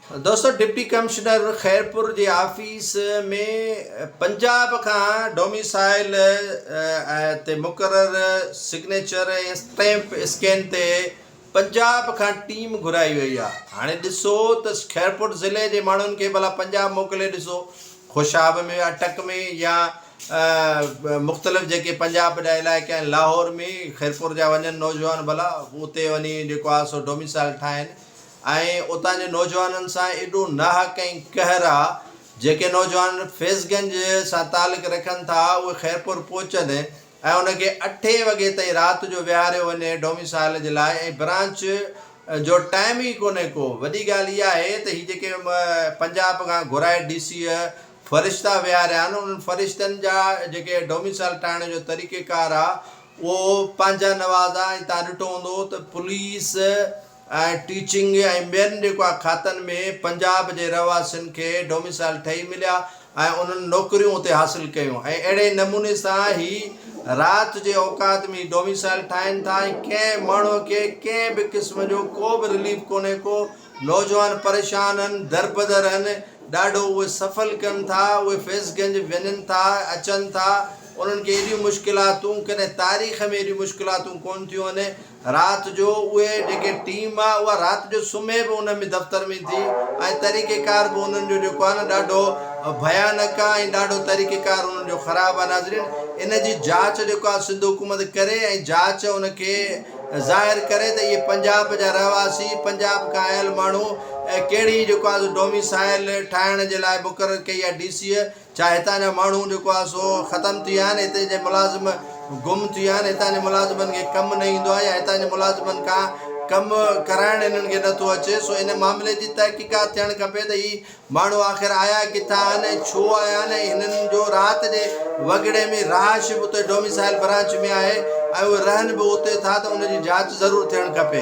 दोस्तों, deputy commissioner Khairpur जे office में पंजाब खां डोमिसाइल ते मुक़ररु सिग्नेचर ऐं स्टैंप स्कैन ते पंजाब खां टीम घुराई वई आहे। हाणे ॾिसो त खैरपुर ज़िले जे माण्हुनि खे भला पंजाब मोकिले ॾिसो, खुशाब में अटक में या मुख़्तलिफ़ जेके पंजाब जा इलाइक़ा आहिनि, लाहौर में खैरपुर जा वञनि नौजवान भला उते वञी जेको आहे सो डोमिसाइल ठाहिनि ऐं उतां जे नौजवाननि सां एॾो नाहक ऐं कहर आहे। जेके नौजवान फैज़गंज सां तालुक रखनि था उहे खैरपुर पहुचनि ऐं उनखे 8 वॻे ताईं राति जो विहारियो वञे डोमिसाइल जे लाइ, ऐं ब्रांच जो टाइम ई कोन्हे को। वॾी ॻाल्हि इहा आहे त हीअ जेके पंजाब खां घुराए DC फ़रिश्ता विहारिया आहिनि, उन्हनि फ़रिश्तनि जा जेके डोमिसाइल ठाहिण जो तरीक़ेकार आहे उहो पंहिंजा नवाज़ आहे। ऐं तव्हां ॾिठो हूंदो त पुलिस ऐं टीचिंग ऐं ॿियनि जेको आहे खातनि में पंजाब जे रहवासियुनि खे डोमिसाइल ठही मिलिया ऐं उन्हनि नौकरियूं उते हासिलु कयूं। ऐं अहिड़े नमूने सां ही राति जे औकात में डोमिसाइल ठाहिनि था ऐं कंहिं माण्हूअ खे कंहिं बि क़िस्म जो को बि रिलीफ कोन्हे को। नौजवान परेशान आहिनि, दरबदर आहिनि, ॾाढो उहे सफ़ल कनि था, उहे फैज़गंज वञनि था अचनि था, उन्हनि खे एॾियूं मुश्किलातूं कॾहिं तारीख़ में एॾियूं मुश्किलातूं कोन थियूं आहिनि। राति जो उहे जेके टीम आहे उहा राति जो सुम्हे बि उन में दफ़्तर में थी ऐं तरीक़ेकार बि उन्हनि जो जेको आहे न ॾाढो भयानक आहे ऐं ॾाढो तरीक़ेकार उन्हनि जो ख़राबु आहे। नाज़रीन, इन जी जांच जेको आहे सिंध हुकूमत करे ऐं जांच उनखे ज़ाहिर करे त इहे पंजाब जा रहवासी, पंजाब खां आयल माण्हू कहिड़ी जेको आहे डोमिसाइल ठाहिण जे लाइ मुक़ररु कई आहे DC। छा हितां जा माण्हू जेको आहे सो ख़तमु थी विया आहिनि, हिते जे मुलाज़िम गुम थी विया आहिनि, हितां जे मुलाज़िमनि खे कमु न ईंदो आहे या हितां जे मुलाज़िमनि खां कमु कराइण इन्हनि खे नथो अचे। सो इन मामले जी तहक़ीक़ात थियणु खपे त ही माण्हू आख़िर आया किथां आहिनि ऐं छो आया आहिनि। हिननि जो राति जे वॻड़े में रहाश बि उते डोमिसाइल ब्रांच में आहे ऐं उहे रहनि बि उते था, त उनजी जांच ज़रूरु थियणु खपे।